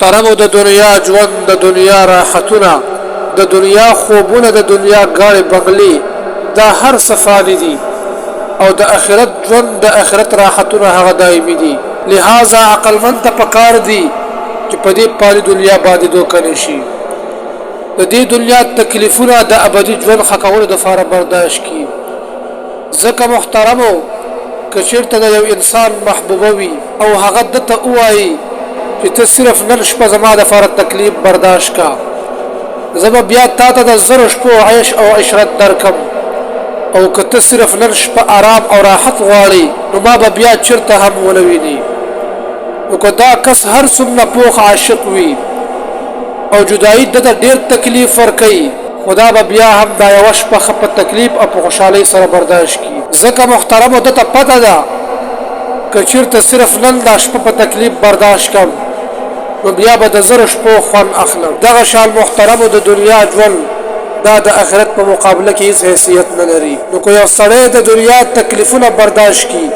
محترم د دنیا ژوند د دنیا راحتونه د دنیا خوبونه د دنیا ګاړې بنگلې دا هر څه فاني دي او د آخرت ژوند د آخرت راحتونه هغه دایمي دي. لہذا عقلمند ته پکار دي چې په دې پالي دنیا باندې دوکه نشي، د دې دنیا تکلیفونه د ابدي ژوند خکولو دپاره برداشت کړي. ځکه محترمو که چېرته د یو انسان محبوبه وي او هغه دته ووایي چې ته صرف نن شپه زما دپاره تکلیف برداشت کا، زه به بیا تا ته د زرو شپو عیش او عشرت درکم، او که ته صرف نن شپه آرام او راحت غواړي نو ما به بیا چېرته هم ونه ویني. نو که دا کس هر څومره پوخ عاشق وي او جدایي دته ډېر تکلیف ورکوي، خدا به بیا هم دا یوه شپه ښه په تکلیف او په خوشحالۍ سره برداشت کړي. ځکه محترمو دته پته ده که چېرته صرف نن دا شپه په تکلیف برداشت کړم نو بیا به د زرو شپو خوند اخلم. دغه شان محترمو د دنیا ژوند دا د آخرت په مقابله کې هیڅ حیثیت نه لري. نو که یو سړی د دنیا تکلیفونه برداشت کړي،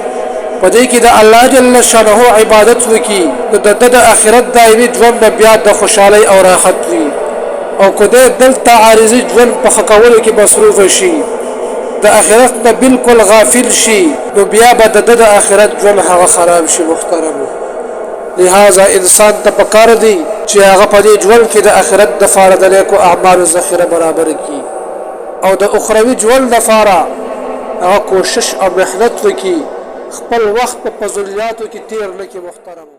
په دې کې د الله جل شانه عبادت وکړي، نو د ده د آخرت دایمي ژوند به بیا د خوشحالۍ او راحت وي. او که دی دلته عارضي ژوند په ښه کولو کې مصروفه شي، د آخرت نه بالکل غافل شي، نو بیا به د ده د آخرت ژوند هغه خراب شي. محترمو لہذا انسان ته پکار دی چې هغه په دې ژوند کې د آخرت دپاره د نیکو اعمالو ذخیره برابر کړي او د اخروي ژوند دپاره هغه کوشش او محنت وکړي، خپل وخت په فضولیاتو کې تیر نه کړي. محترمو